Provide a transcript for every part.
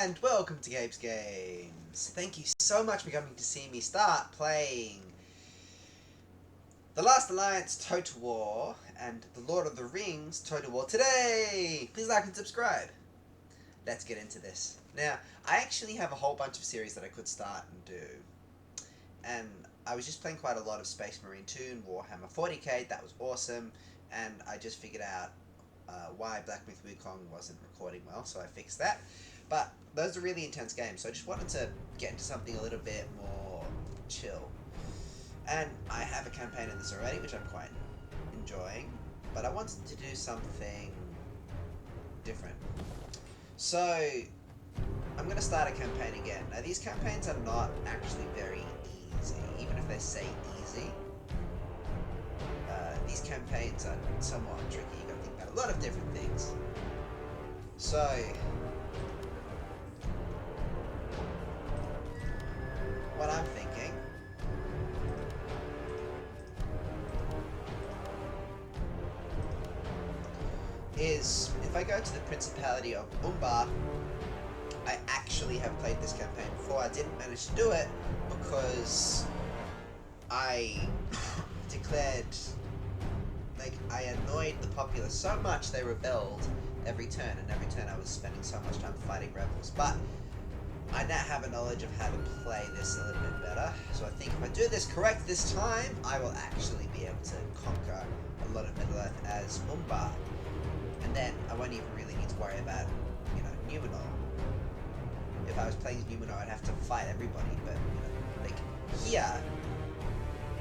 and welcome to Gabe's Games. Thank you so much for coming to see me start playing The Last Alliance Total War and The Lord of the Rings Total War today. Please like and subscribe. Let's get into this. Now, I actually have a whole bunch of series that I could start and do. And I was just playing quite a lot of Space Marine 2 and Warhammer 40k. That was awesome. And I just figured out why Black Myth Wukong wasn't recording well, so I fixed that. But those are really intense games, so I just wanted to get into something a little bit more chill. And I have a campaign in this already, which I'm quite enjoying, but I wanted to do something different. So I'm going to start a campaign again. Now these campaigns are not actually very easy, even if they say easy. These campaigns are somewhat tricky. You've got to think about a lot of different things. So what I'm thinking is, if I go to the Principality of Umbar, I actually have played this campaign before. I didn't manage to do it because I declared, I annoyed the populace so much they rebelled every turn, and every turn I was spending so much time fighting rebels. But I now have a knowledge of how to play this a little bit better, so I think if I do this correct this time, I will actually be able to conquer a lot of Middle-earth as Umbar. And then I won't even really need to worry about, Numenor. If I was playing Numenor, I'd have to fight everybody, but, here,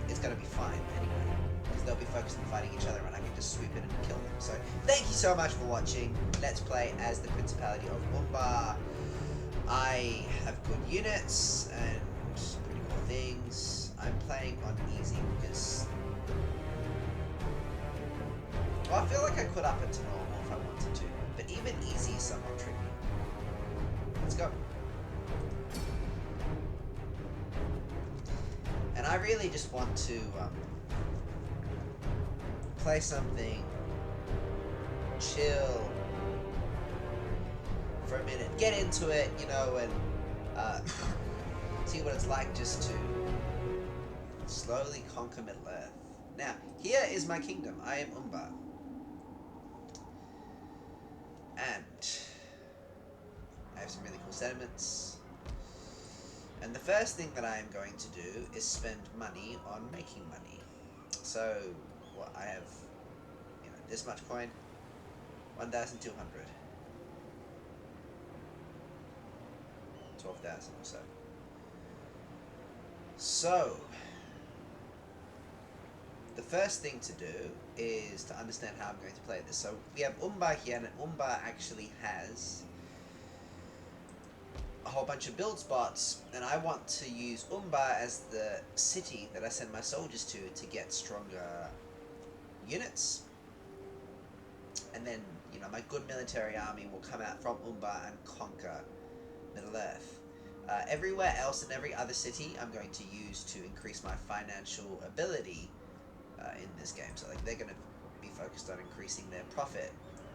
it's gonna be fine anyway, because they'll be focused on fighting each other, and I can just sweep it and kill them. So, thank you so much for watching. Let's play as the Principality of Umbar. I have good units and pretty cool things. I'm playing on easy because, well, I feel like I could up it to normal if I wanted to, but even easy is somewhat tricky. Let's go. And I really just want to play something chill for a minute, get into it, and see what it's like just to slowly conquer Middle-earth. Now, here is my kingdom. I am Umbar. And I have some really cool settlements. And the first thing that I am going to do is spend money on making money. So, I have, this much coin, 1,200. 12,000 or so. So, the first thing to do is to understand how I'm going to play this. So, we have Umbar here, and Umbar actually has a whole bunch of build spots, and I want to use Umbar as the city that I send my soldiers to get stronger units. And then, my good military army will come out from Umbar and conquer Middle-earth. Everywhere else, in every other city, I'm going to use to increase my financial ability in this game. So, they're going to be focused on increasing their profit,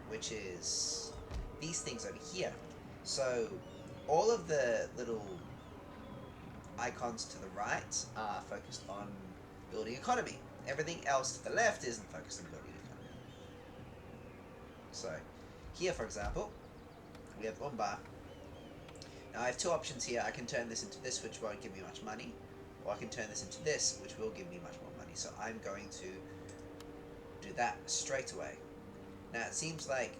which is these things over here. So, all of the little icons to the right are focused on building economy. Everything else to the left isn't focused on building economy. So, here, for example, we have Umbar. Now, I have two options here. I can turn this into this, which won't give me much money, or I can turn this into this, which will give me much more money. So, I'm going to do that straight away. Now, it seems like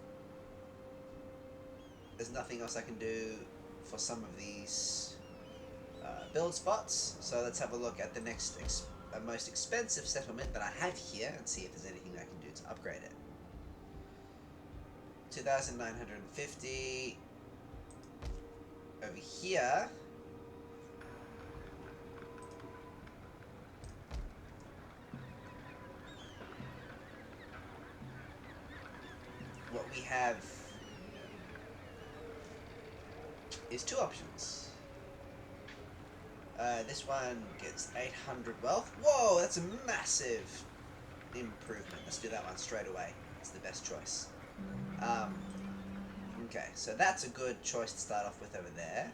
there's nothing else I can do for some of these build spots. So, let's have a look at the next most expensive settlement that I have here and see if there's anything I can do to upgrade it. 2,950. Over here, what we have is two options. This one gets 800 wealth. Whoa, that's a massive improvement. Let's do that one straight away. It's the best choice. Okay, so that's a good choice to start off with over there.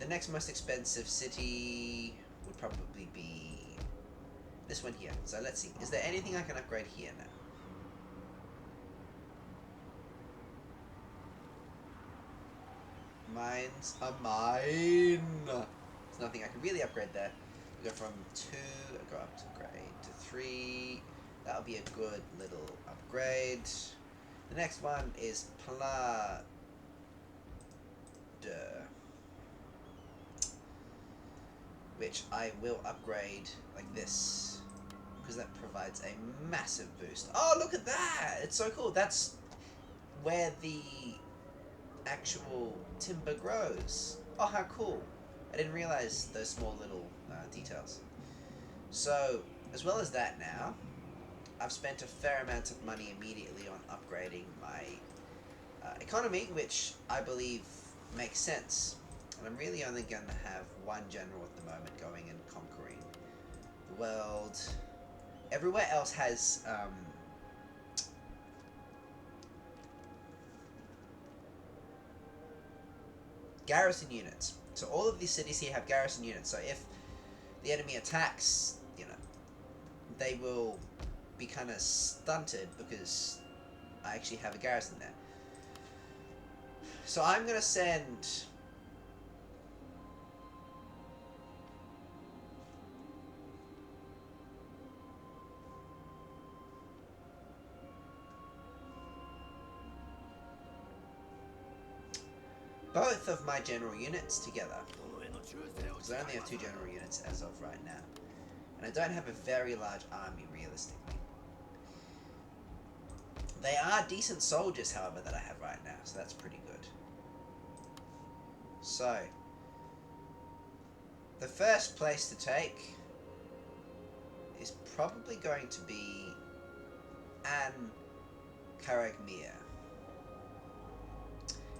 The next most expensive city would probably be this one here. So let's see. Is there anything I can upgrade here now? Mines a mine. There's nothing I can really upgrade there. We go from 2, go up to grade to 3. That'll be a good little upgrade. The next one is Pla. Which I will upgrade like this, because that provides a massive boost. Oh, look at that! It's so cool. That's where the actual timber grows. Oh, how cool. I didn't realize those small little details. So, as well as that now, I've spent a fair amount of money immediately on upgrading my economy, which I believe makes sense. And I'm really only going to have one general at the moment going and conquering the world. Everywhere else has garrison units. So all of these cities here have garrison units. So if the enemy attacks, you know, they will be kind of stunted because I actually have a garrison there. So I'm going to send both of my general units together, because I only have 2 general units as of right now, and I don't have a very large army realistically. They are decent soldiers, however, that I have right now, so that's pretty good. So, the first place to take is probably going to be An Karagmir.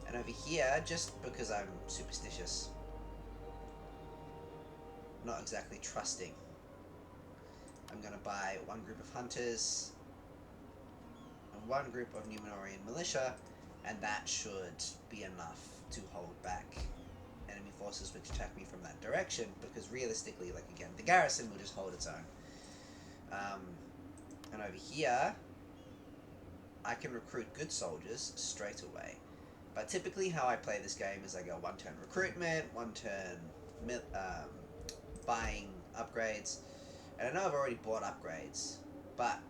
And over here, just because I'm superstitious, not exactly trusting, I'm going to buy one group of hunters and one group of Numenorian militia, and that should be enough to hold back enemy forces which attack me from that direction, because realistically, like again, the garrison will just hold its own. And over here, I can recruit good soldiers straight away. But typically how I play this game is I go 1 turn recruitment, 1 turn buying upgrades. And I know I've already bought upgrades, but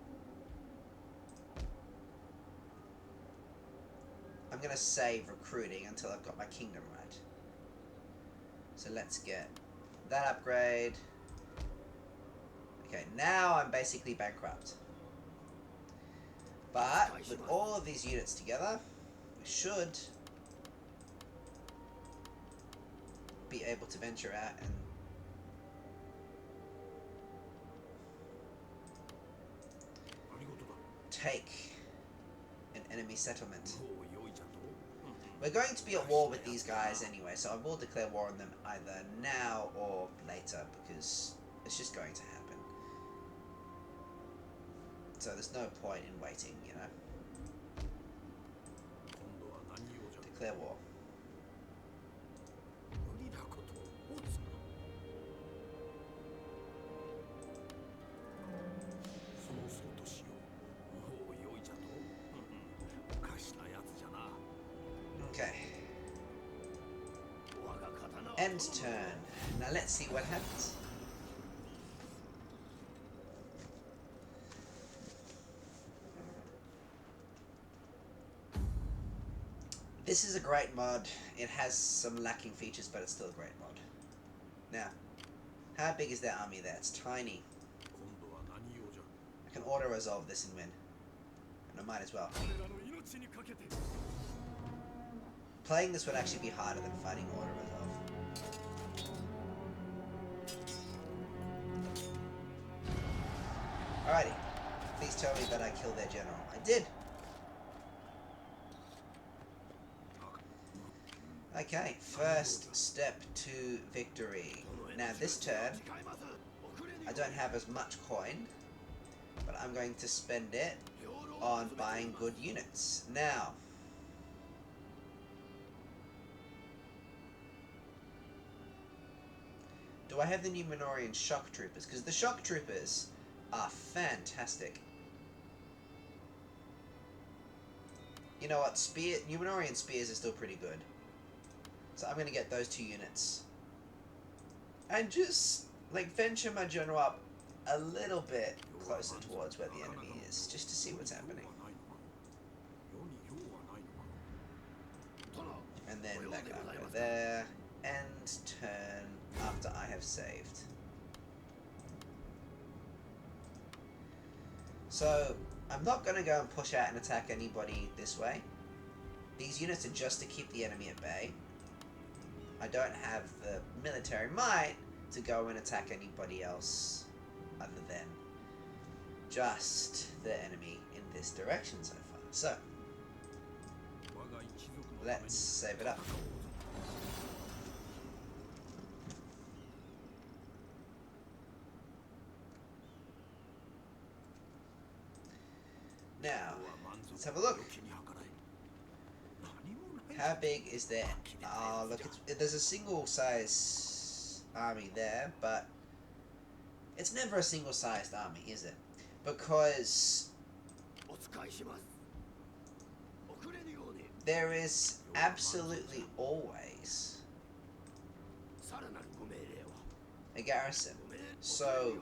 I'm going to save recruiting until I've got my kingdom right. So let's get that upgrade. Okay, now I'm basically bankrupt. But with all of these units together, we should be able to venture out and take an enemy settlement. We're going to be at war with these guys anyway, so I will declare war on them either now or later, because it's just going to happen. So there's no point in waiting, you know. Declare war. Okay. End turn. Now let's see what happens. This is a great mod. It has some lacking features, but it's still a great mod. Now, how big is their army there? It's tiny. I can auto-resolve this and win. And I might as well. Playing this would actually be harder than fighting auto-resolve. Alrighty. Please tell me that I killed their general. I did! Okay, first step to victory. Now this turn, I don't have as much coin, but I'm going to spend it on buying good units. Now, Do I have the Numenorian shock troopers? Because the shock troopers are fantastic. You know what? Numenorian spears are still pretty good. So I'm going to get those 2 units. And just, like, venture my general up a little bit closer towards where the enemy is, just to see what's happening. And then that guy will go there, and turn after I have saved. So, I'm not going to go and push out and attack anybody this way. These units are just to keep the enemy at bay. I don't have the military might to go and attack anybody else other than just the enemy in this direction so far. So, let's save it up. Now, let's have a look. How big is that? Oh, look, there's a single-size army there, but it's never a single-sized army, is it? Because there is absolutely always a garrison. So,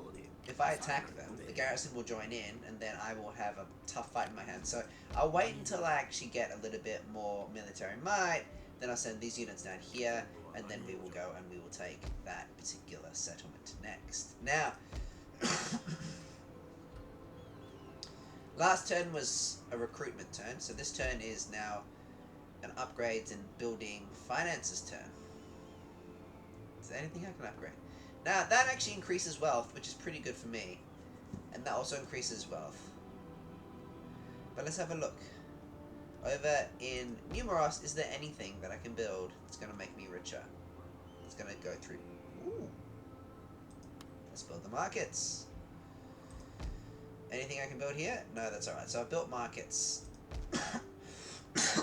if I attack them, the garrison will join in, and then I will have a tough fight in my hands. So, I'll wait until I actually get a little bit more military might, then I'll send these units down here, and then we will go and we will take that particular settlement next. Now, last turn was a recruitment turn, so this turn is now an upgrades and building finances turn. Is there anything I can upgrade? Now, that actually increases wealth, which is pretty good for me. And that also increases wealth. But let's have a look. Over in Numeros, is there anything that I can build that's going to make me richer? It's going to go through... Ooh. Let's build the markets. Anything I can build here? No, that's alright. So I've built markets. So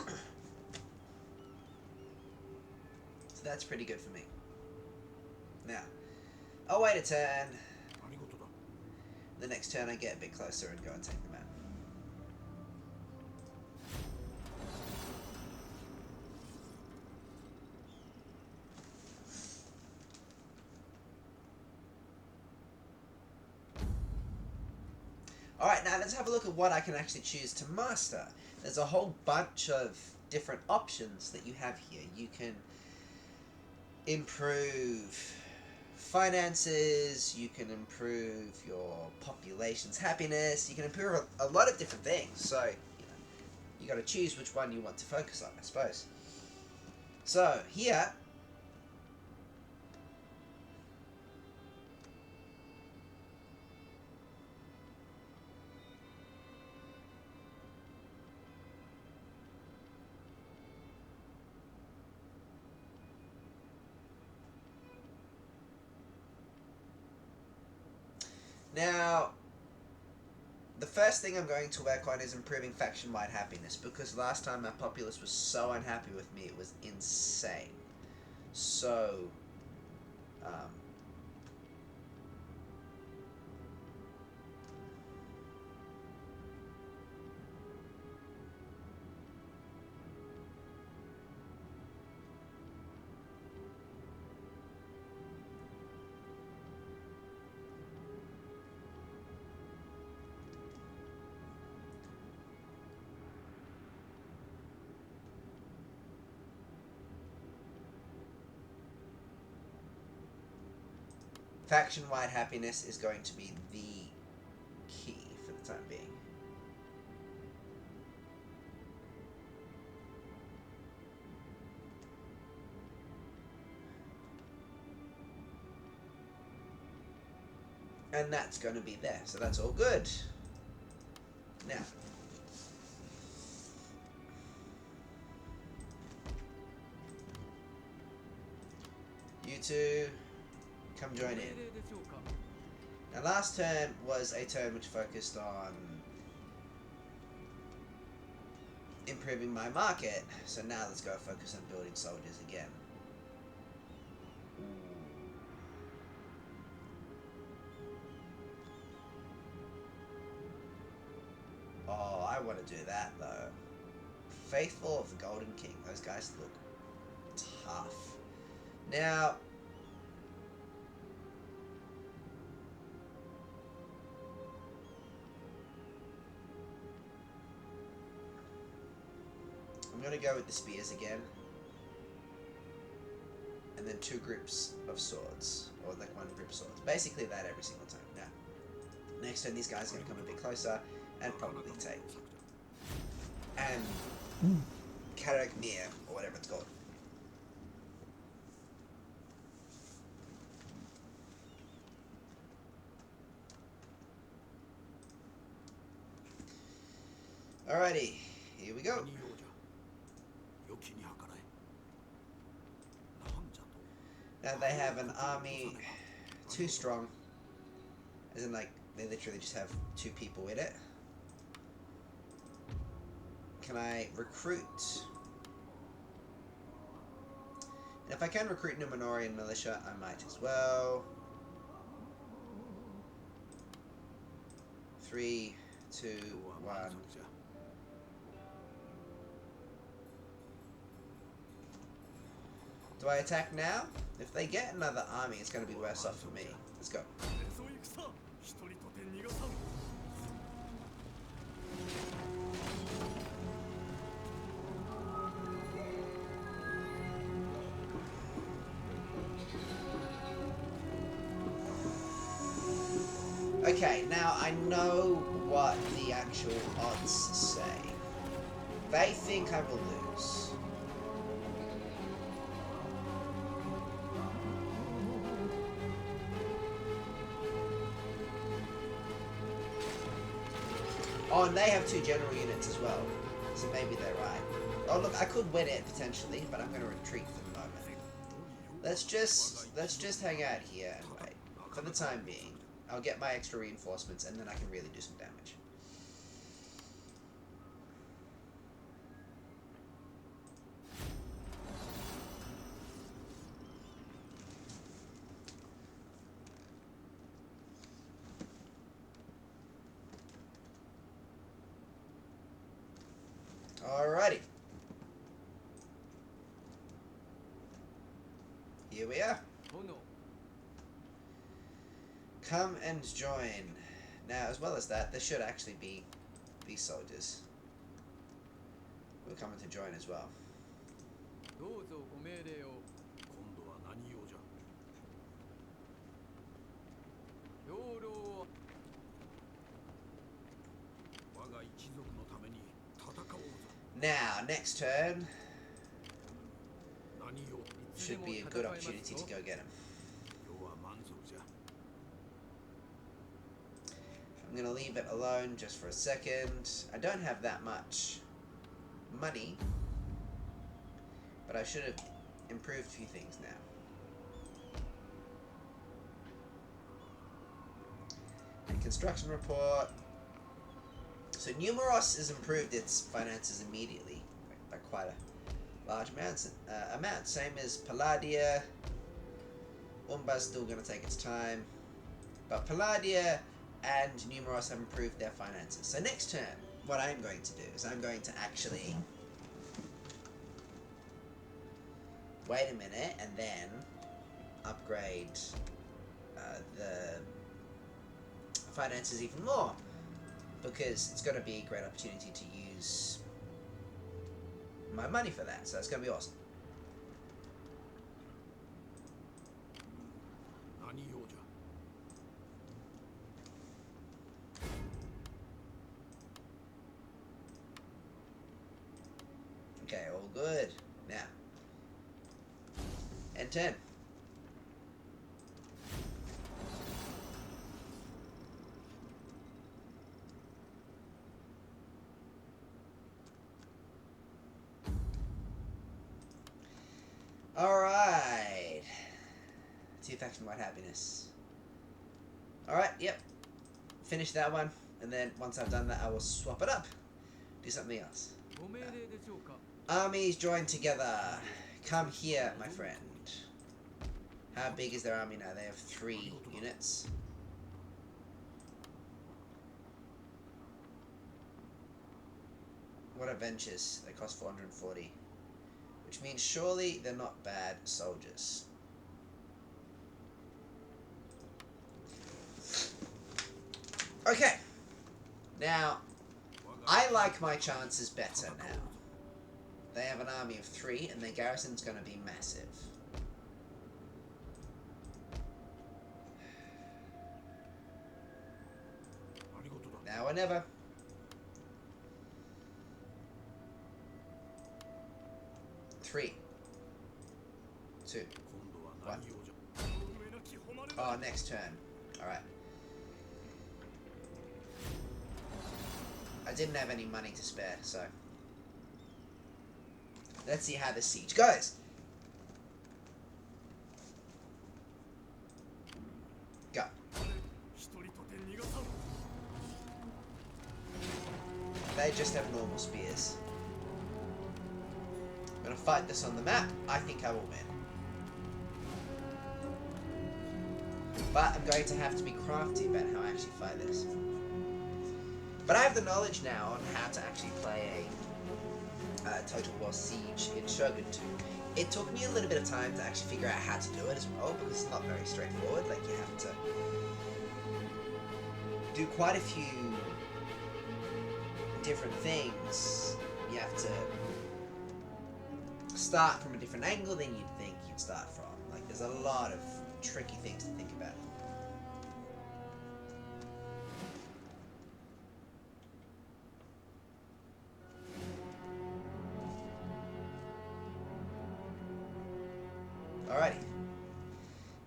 that's pretty good for me. Now, I'll wait a turn. The next turn I get a bit closer and go and take them out. Alright, now let's have a look at what I can actually choose to master. There's a whole bunch of different options that you have here. You can improve finances, you can improve your population's happiness, you can improve a lot of different things. So, you got to choose which one you want to focus on, I suppose. So, here, now, the first thing I'm going to work on is improving faction-wide happiness, because last time my populace was so unhappy with me, it was insane. So, faction-wide happiness is going to be the key for the time being. And that's going to be there, so that's all good. Now, you two come join in. Now, last turn was a turn which focused on improving my market, so now let's go focus on building soldiers again. Oh, I want to do that though. Faithful of the Golden King. Those guys look tough. Now, I'm going to go with the spears again. And then 2 groups of swords. Or like 1 group of swords. Basically that every single time. Now, next turn these guys are going to come a bit closer and probably take. And Karagmir, or whatever it's called. Alrighty, here we go. Now they have an army too strong. As in, like, they literally just have 2 people in it. Can I recruit? And if I can recruit Numenorian militia, I might as well. 3, 2, 1. Do I attack now? If they get another army, it's going to be worse off for me. Let's go. Okay, now I know what the actual odds say. They think I will lose. Oh, and they have 2 general units as well, so maybe they're right. Oh look, I could win it potentially, but I'm going to retreat for the moment. Let's just hang out here and wait for the time being. I'll get my extra reinforcements, and then I can really do some damage. Alrighty. Here we are. Come and join. Now, as well as that, there should actually be these soldiers who are coming to join as well. Now, next turn should be a good opportunity to go get him. I'm going to leave it alone just for a second. I don't have that much money, but I should have improved a few things now. And construction report. So Numeros has improved its finances immediately by quite a large amount. Same as Palladia. Umbar's still going to take its time, but Palladia and Numeros have improved their finances. So next turn, what I'm going to do is I'm going to actually wait a minute and then upgrade the finances even more, because it's going to be a great opportunity to use my money for that. So it's going to be awesome. Okay, all good. Now, and 10. Alright. 2 faction wide happiness. Alright, yep. Finish that one, and then once I've done that, I will swap it up. Do something else. Armies join together. Come here, my friend. How big is their army now? They have 3 units. What are ventures? They cost 440. Which means surely they're not bad soldiers. Okay. Now, I like my chances better now. They have an army of 3 and their garrison's going to be massive. Now or never. Three, 2, 1. Oh, next turn. Alright. I didn't have any money to spare, so... Let's see how this siege goes. Go. They just have normal spears. I'm gonna fight this on the map. I think I will win. But I'm going to have to be crafty about how I actually fight this. But I have the knowledge now on how to actually play a Total War Siege in Shogun 2. It took me a little bit of time to actually figure out how to do it as well, because it's not very straightforward. Like, you have to do quite a few different things. You have to start from a different angle than you'd think you'd start from. Like, there's a lot of tricky things to think about. Alrighty.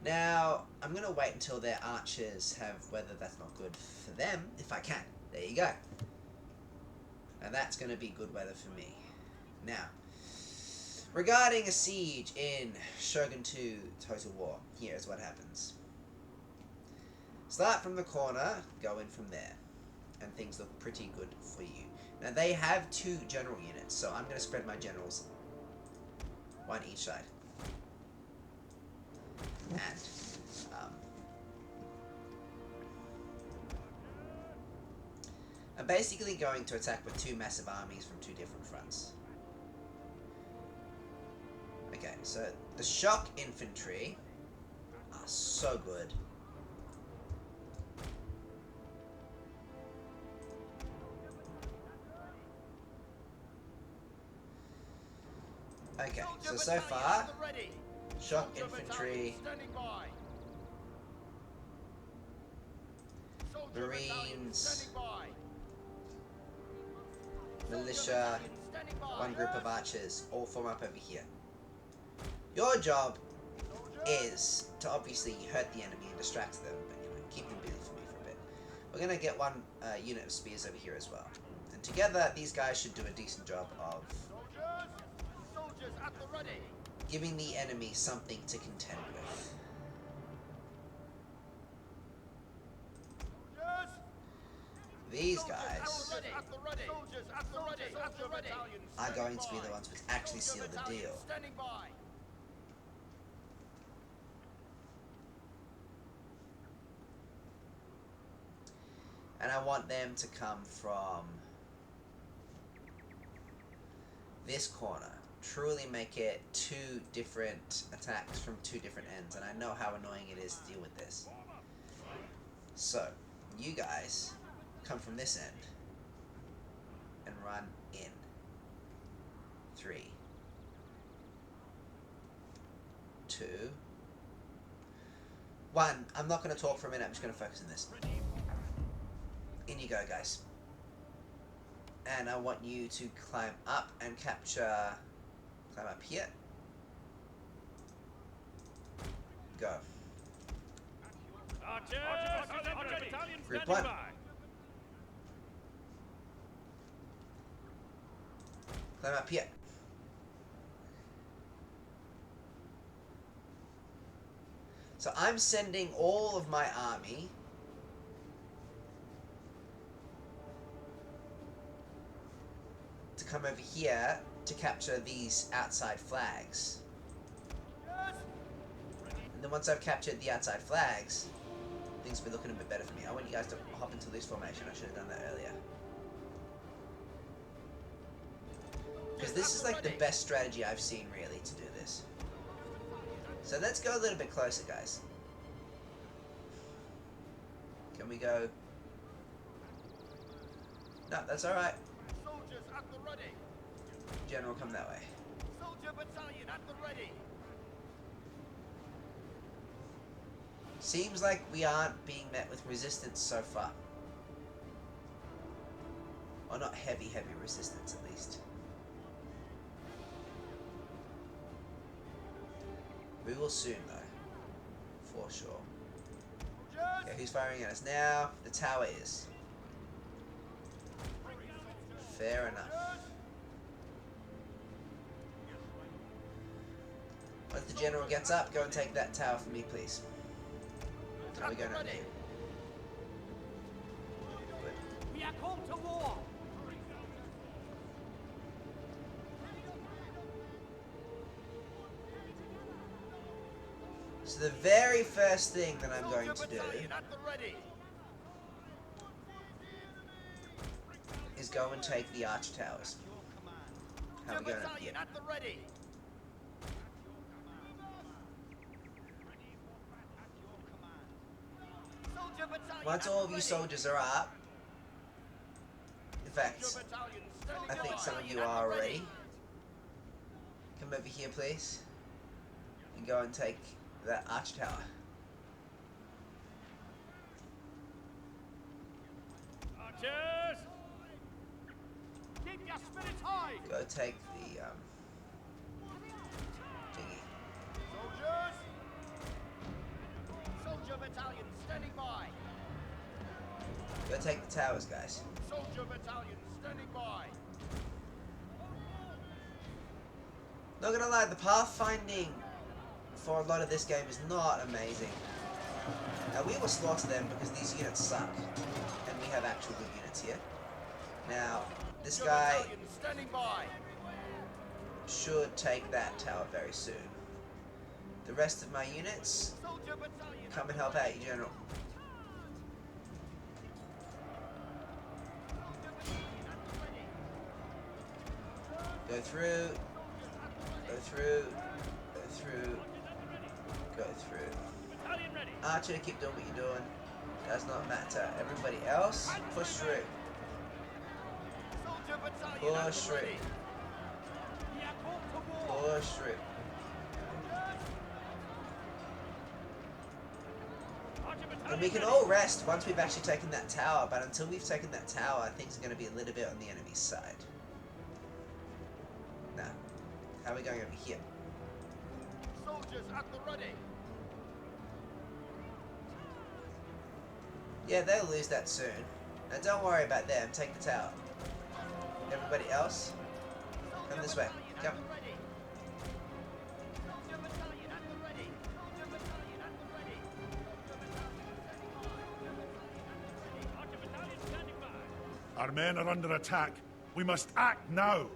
Now, I'm going to wait until their archers have weather that's not good for them, if I can. There you go. Now that's going to be good weather for me. Now, regarding a siege in Shogun 2 Total War, here's what happens. Start from the corner, go in from there, and things look pretty good for you. Now they have 2 general units, so I'm going to spread my generals, 1 each side. And I'm basically going to attack with 2 massive armies from 2 different fronts. Okay, so the shock infantry are so good. Okay, so far, shock infantry, Marines, militia, 1 group of archers, all form up over here. Your job is to obviously hurt the enemy and distract them, but keep them busy for me for a bit. We're going to get 1 unit of spears over here as well. And together, these guys should do a decent job of giving the enemy something to contend with. These guys are going to be the ones which actually seal the deal. And I want them to come from this corner. Truly make it 2 different attacks from 2 different ends. And I know how annoying it is to deal with this. So, you guys come from this end and run in. 3, 2, 1. I'm not going to talk for a minute. I'm just going to focus on this. In you go, guys. And I want you to climb up and capture... Climb up here. Go. Group 1. Climb up here. So I'm sending all of my army to come over here to capture these outside flags. And then once I've captured the outside flags, things will be looking a bit better for me. I want you guys to hop into this formation. I should have done that earlier. Because this is like the best strategy I've seen really to do this. So let's go a little bit closer, guys. Can we go? No, that's alright. Soldiers at the ready. General, come that way. Soldier battalion at the ready. Seems like we aren't being met with resistance so far. Or not heavy resistance, at least. We will soon, though. For sure. Okay, who's firing at us now? The tower is. Fair enough. Once the general gets up, go and take that tower for me, please. How are we going over here? Good. We are called to war. So the very first thing that I'm going to do is go and take the arch towers. How are we going over here? Once all of you soldiers are up, in fact, I think some of you are already. Come over here, please, and go and take that arch tower. Archers! Keep your spirits high! Go take the thingy. Soldiers! Soldier battalion standing by! Go take the towers, guys. Soldier battalion standing by! Not gonna lie, the pathfinding for a lot of this game is not amazing. Now, we will slaughter them because these units suck, and we have actual good units here. Now, this guy should take that tower very soon. The rest of my units, come and help out, you General. Go through, go through, go through, go through. Archer, keep doing what you're doing. Does not matter. Everybody else, push through. Push through. Push through. And we can all rest once we've actually taken that tower, but until we've taken that tower, things are going to be a little bit on the enemy's side. Now, how are we going over here? Soldiers at the ready. Yeah, they'll lose that soon. Now don't worry about them, take the tower. Everybody else, come this way. Come. Our men are under attack. We must act now.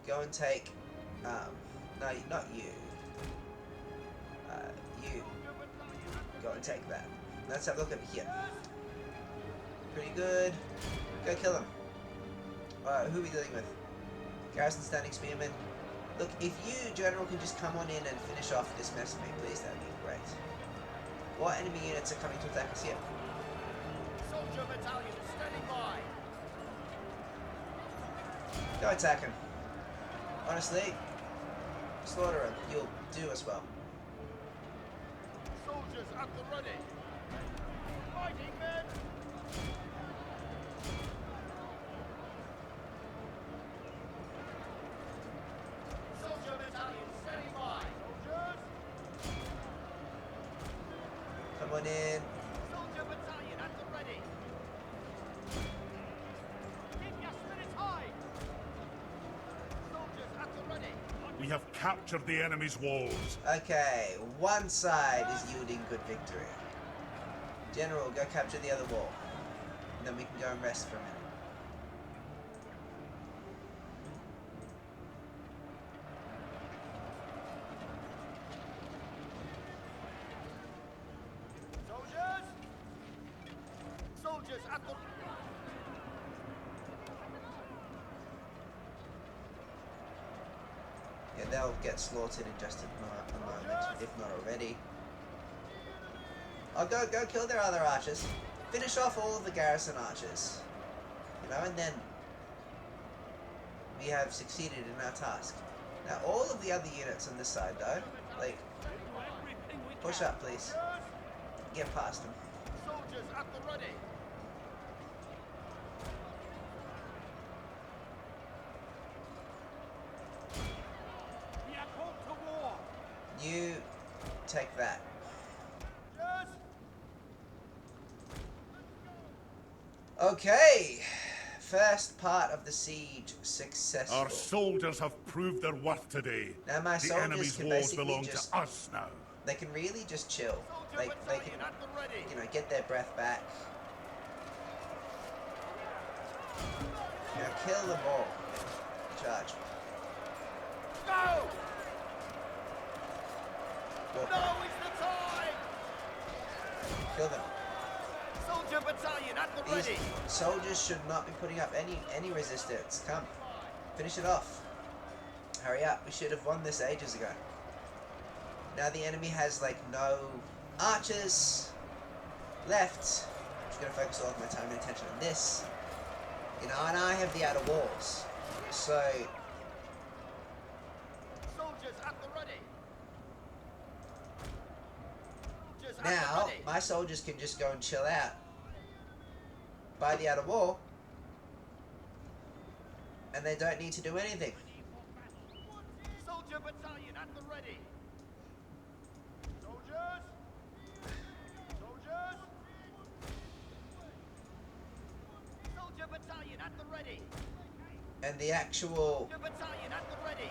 Go and take, no, not you. You. Go and take that. Let's have a look over here. Pretty good. Go kill him. Who are we dealing with? Garrison Standing Spearman. Look, if you, General, can just come on in and finish off this mess for me, please, that'd be great. What enemy units are coming to attack us here? Soldier battalion standing by. Go attack him. Honestly, slaughter him. You'll do as well. Soldiers at the ready. Fighting men. Soldier battalion standing by. Soldiers. Come on in. Soldier battalion at the ready. Keep your spirits high. Soldiers at the ready. We have captured the enemy's walls. Okay, one side is yielding good victory. General, go capture the other wall. And then we can go and rest for a minute. Soldiers. Soldiers at the Yeah, they'll get slaughtered in just a moment, if not already. Oh, go kill their other archers. Finish off all of the garrison archers. You know, and then we have succeeded in our task. Now, all of the other units on this side, though, like, push up, please. Get past them. Soldiers at the ready. We are called to war. You take that. Yes. Okay. First part of the siege successful. Our soldiers have proved their worth today. Now my The soldiers enemy's can walls basically belong just, to us now. they can really just chill. Like, they can, At the ready. you know, get their breath back. Now kill them all. Charge. Go! Walk No, on. it's the time! Kill them. Soldier battalion at the These ready. soldiers should not be putting up any resistance. Come. Finish it off. Hurry up. We should have won this ages ago. Now the enemy has, like, no archers left. I'm just going to focus all of my time and attention on this. You know, and I have the outer walls. So, Soldiers at the ready. Soldiers at now, the ready. my soldiers can just go and chill out by the outer wall. And they don't need to do anything. Soldier battalion at the ready. Soldiers! Soldiers! Soldier battalion at the ready. And the actual... Soldier battalion at the ready.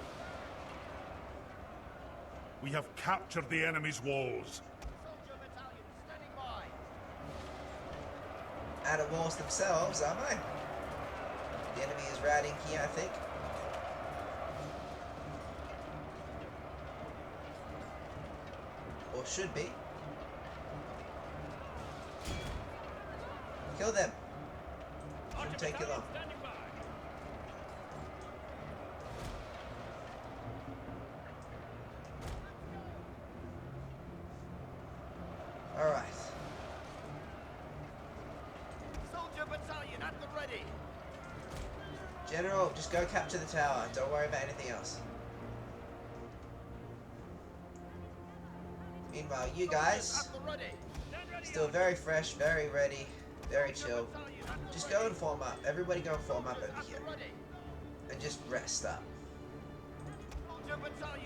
We have captured the enemy's walls. Soldier battalion standing by. outer walls themselves, aren't they? The enemy is routing here, I think. Or should be. Kill them. Shouldn't take you long. Alright. Soldier battalion at the ready. General, just go capture the tower. Don't worry about anything else. Meanwhile, you guys, At the ready. still very fresh, very ready, very chill. Just go and form up. Everybody go and form up over here. And just rest up.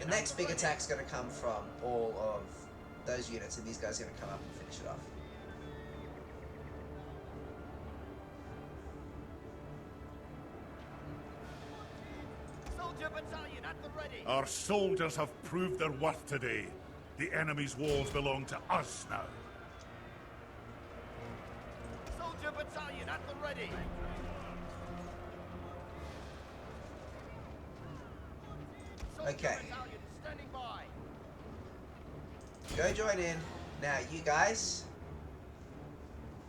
The next big attack's going to come from all of those units, and these guys are going to come up and finish it off. Soldier battalion at the ready. Our soldiers have proved their worth today. The enemy's walls belong to us now. Soldier battalion at the ready. Soldier Okay. battalion standing by. Go join in. Now, you guys,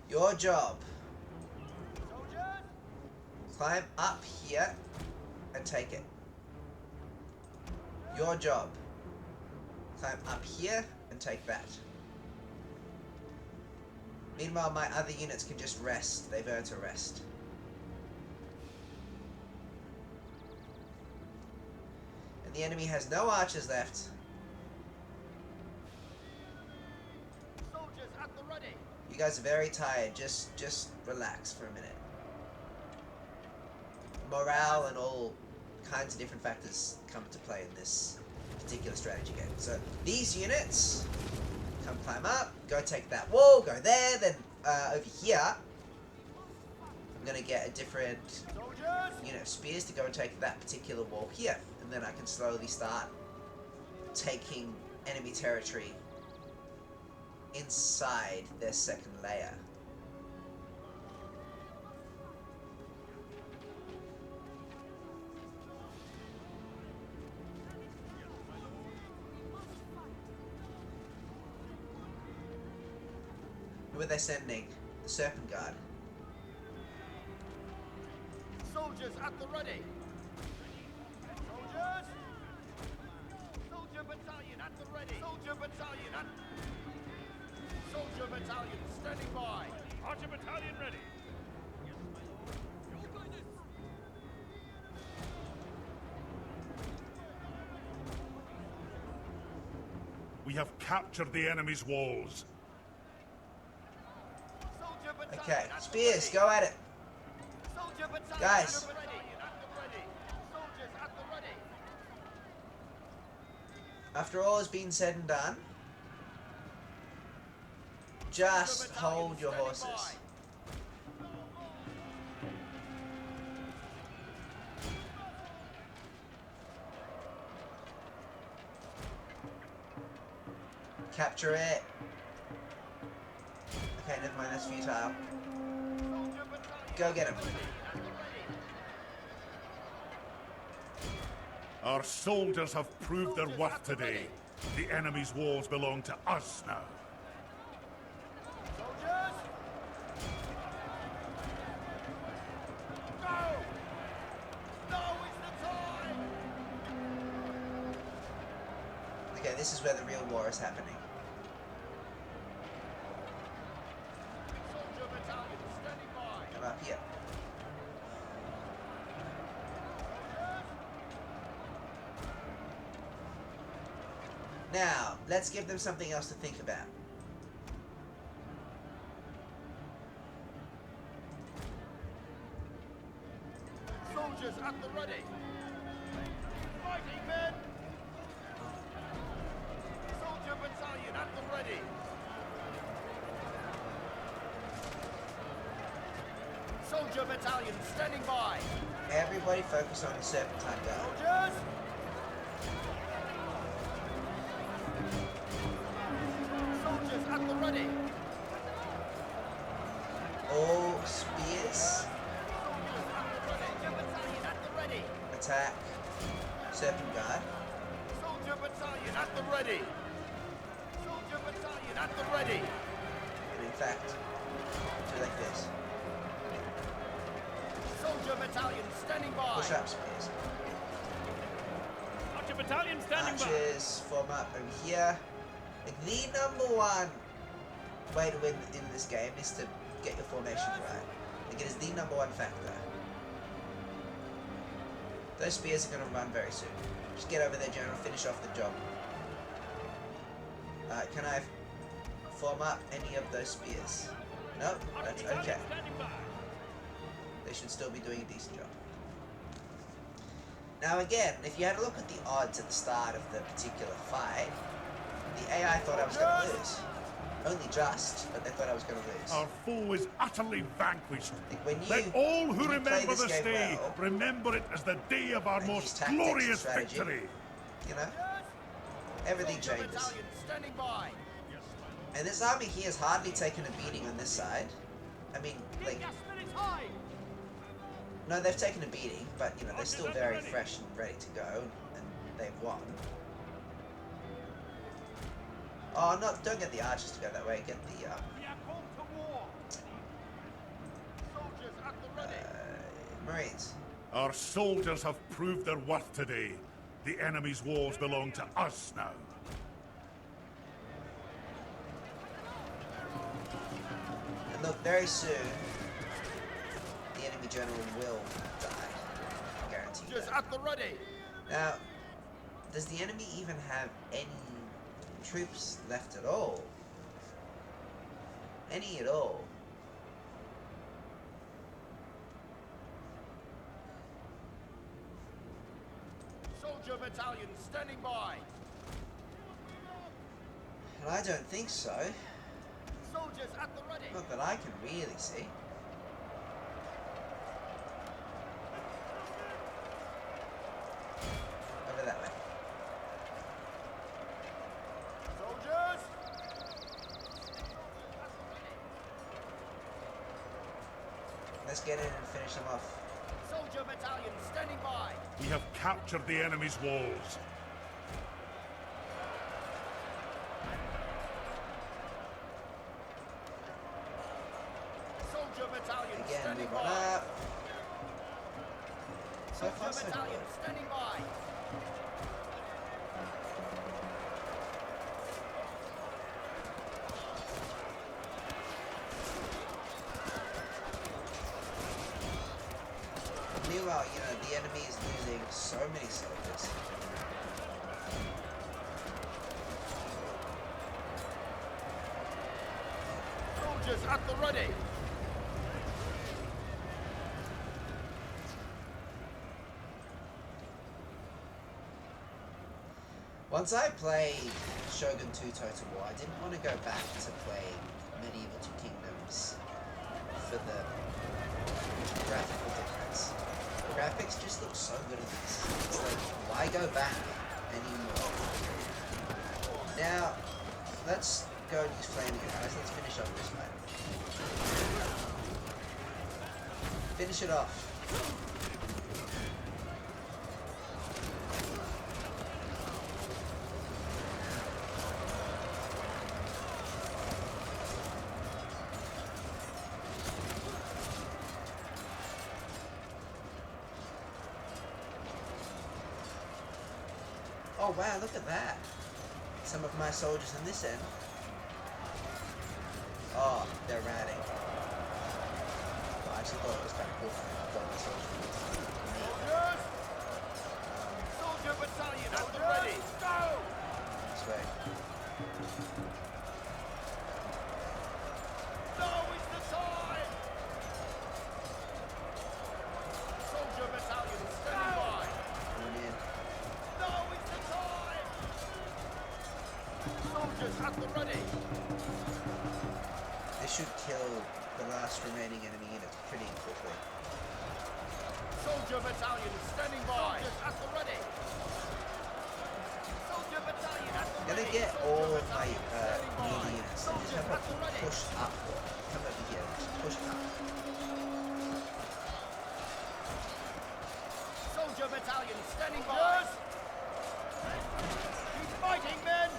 your job, Soldiers. climb up here and take it. Your job, climb up here and take that. Meanwhile, my other units can just rest. They've earned a rest. And the enemy has no archers left. Soldiers at the ready. You guys are very tired. Just relax for a minute. Morale and all kinds of different factors come into play in this particular strategy game. So these units come climb up, go take that wall, go there, then over here I'm gonna get a different Soldiers. unit of spears to go and take that particular wall here, and then I can slowly start taking enemy territory inside their second layer. Who are they sending? The Serpent Guard. Soldiers at the ready. Soldiers. We have captured the enemy's walls. Soldier battalion Okay, at the spears, ready. go at it. Soldier battalion Guys. at the ready. At the ready. Soldiers at the ready. After all has been said and done, just Soldier battalion hold your standing horses. by. Capture it. Okay, never mind, that's futile. Soldier battalion Go get him. at the ready. Our soldiers have proved their worth today. The enemy's walls belong to us now. Soldiers! Go! Now is the time! Okay, this is where the real war is happening. Soldier battalion standing by. Come up here. Now, let's give them something else to think about. Soldiers at the ready. Fighting men! Soldier battalion at the ready. Soldier battalion standing by. Everybody focus on the Serpentine Guard. Soldiers! Soldiers at the ready. All spears, Soldiers at the ready. Soldier battalion at the ready. attack Serpent Guard. Soldier battalion at the ready. Soldier battalion at the ready. And in fact, do like this. Soldier battalion standing by. Push up spears. Archer battalion standing Archers form up over here. Like the number one way to win in this game is to get your formation right. Like it is the number one factor. Those spears are going to run very soon. Just get over there, General. Finish off the job. Can I form up any of those spears? No, that's okay. They should still be doing a decent job. Now again, if you had a look at the odds at the start of the particular fight, the AI thought I was going to lose. Only just, but they thought I was going to lose. Our foe is utterly vanquished. Like when you, Let all who when you play remember this game day well, remember it as the day of our and use most tactics and glorious strategy. victory. you know, everything Soldier changes. battalion standing by. And this army here has hardly taken a beating on this side. I mean, like, Gas minutes high. no, they've taken a beating, but, you know, they're still very fresh and ready to go, and they've won. Oh, no, don't get the archers to go that way, get the, We are called to war. Soldiers at the ready. Marines. Our soldiers have proved their worth today. The enemy's walls belong to us now. And look, very soon, the enemy general will die. I guarantee you Soldiers that. at the ready. Now, does the enemy even have any troops left at all? Any at all? Soldier battalion standing by. And I don't think so. Soldiers at the ready. Not that I can really see. Over that way. Soldiers. Let's get in and finish them off. Soldier battalion standing by. We have captured the enemy's walls. Soldier battalion Again, standing move on by. up. So far, Soldier so battalion good. standing by. Meanwhile, you know, the enemy is losing so many soldiers. Soldiers at the ready. Once I played Shogun 2 Total War, I didn't want to go back to playing Medieval Two Kingdoms for the graphical difference. The graphics just look so good in this. It's like, why go back anymore? Now, let's go and use Flaming Arrows. Let's finish off this fight. Finish it off. Oh wow, look at that. Some of my soldiers on this end. Oh, they're ratting. Well, I actually thought it was kind of cool for me. I thought my soldiers were Soldiers! Soldier battalion at the ready. Go! this way. Now is the time! Soldier battalion standing by. Coming in. Now is the time! Soldiers at the ready. This should kill the last remaining enemy units pretty quickly. Soldier battalion standing by. Soldiers at the ready. Soldier battalion at the I'm ready. gonna get all of my Standing by. melee units and just Soldiers have at the a ready. push up. Come over here, just push up. Soldier battalion standing by. Keep fighting, men.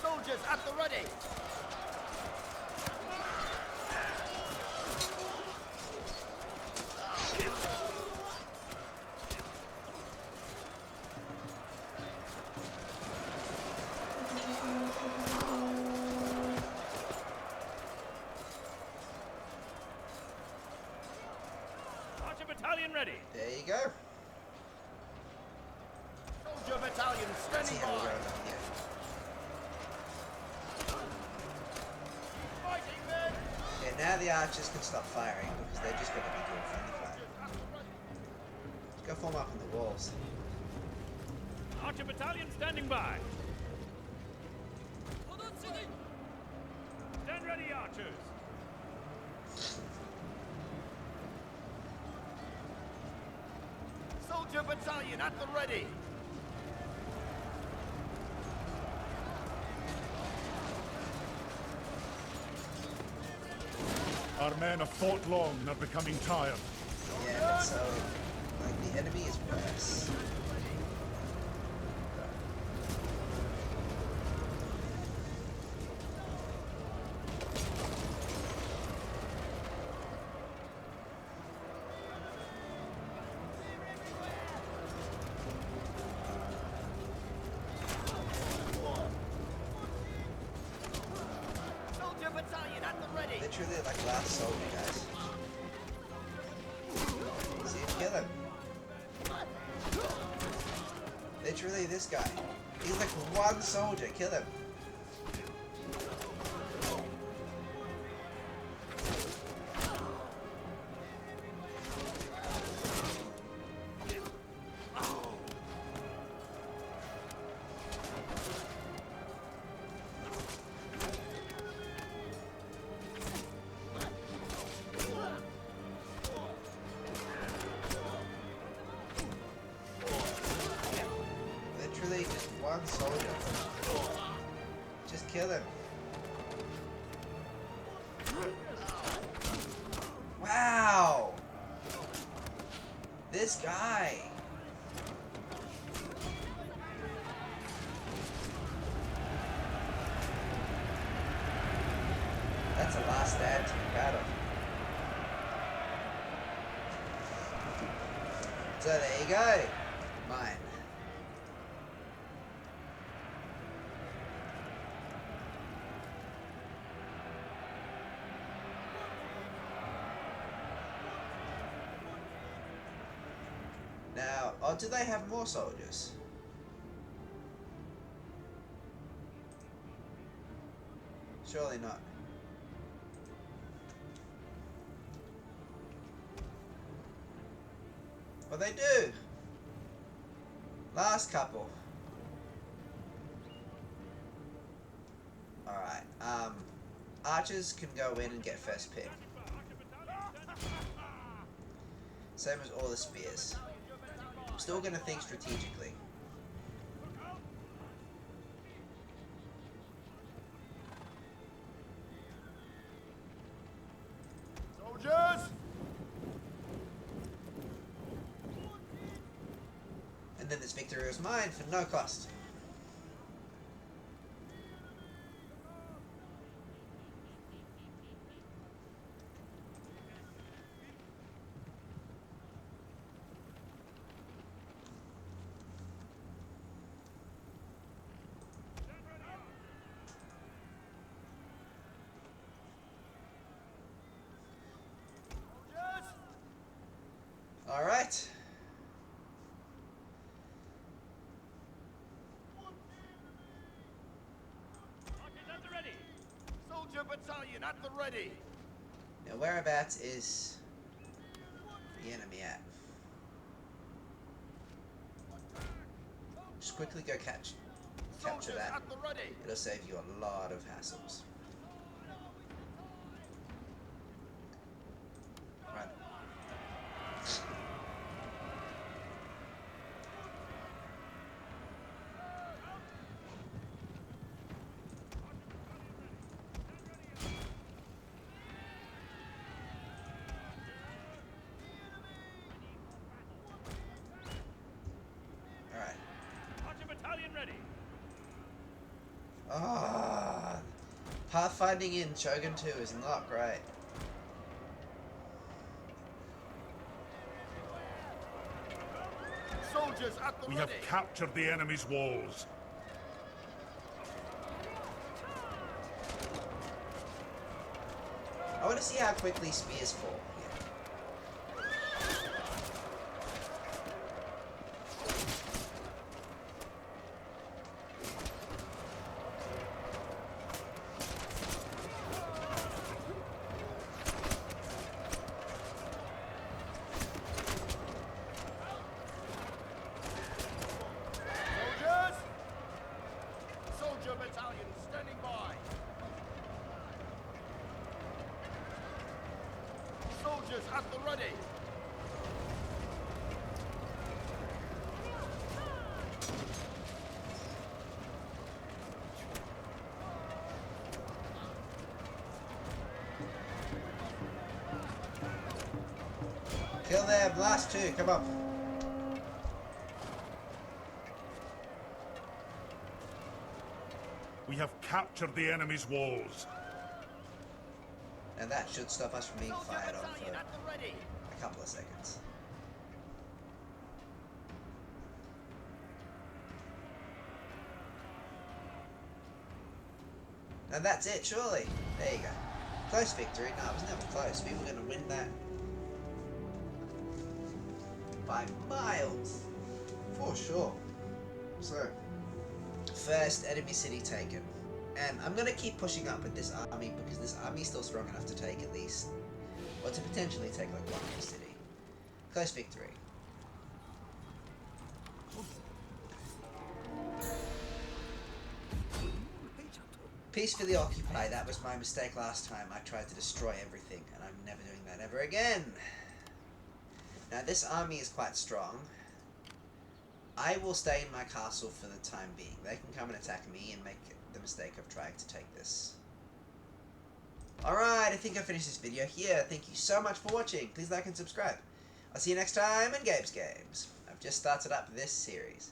Soldiers at the ready. Archer battalion ready. There you go. Soldier battalion Let's see standing how we go by. over here. Fighting, men. Yeah, now the archers can stop firing because they're just going to be doing friendly fire. At the ready. Let's go form up on the walls. Archer battalion standing by. Stand ready, archers. Soldier battalion at the ready. Our men have fought long and are becoming tired. Yeah, but so, like, the enemy is worse. Soldier battalion at the ready. Literally like last soldier, guys. See him kill him. Literally this guy. He's like one soldier, kill him. Literally just one soldier. Just kill him. Wow! This guy! That's a last stand to be proud of. So there you go. Mine. Now, oh, do they have more soldiers? Surely not. Well, they do. Last couple. Alright, archers can go in and get first pick. Same as all the spears. I'm still gonna think strategically. Soldiers! And then this victory is mine for no cost. Alright. Archers at the ready. Soldier battalion at the ready. Now whereabouts is the enemy at? Just quickly go capture Soldiers that. at the ready. It'll save you a lot of hassles. Right. Alright. Archer battalion ready. Ah, pathfinding in Shogun 2 is not great. Soldiers at the We ready. have captured the enemy's walls. I want to see how quickly spears fall here. Soldiers! Soldier battalion standing by. Soldiers at the ready. Kill them, last two, come on. We have captured the enemy's walls. And that should stop us from being Soldier fired on battalion for at the ready. a couple of seconds. And that's it, surely. There you go. Close victory. No, it was never close. We were going to win that by miles. For sure. So, first enemy city taken. And I'm going to keep pushing up with this army because this army is still strong enough to take at least, or to potentially take like one more city. Close victory. Peace for the Occupy. That was my mistake last time. I tried to destroy everything, and I'm never doing that ever again. Now, this army is quite strong. I will stay in my castle for the time being. They can come and attack me and make the mistake of trying to take this. Alright, I think I finished this video here. Thank you so much for watching. Please like and subscribe. I'll see you next time in Gabe's Games. I've just started up this series.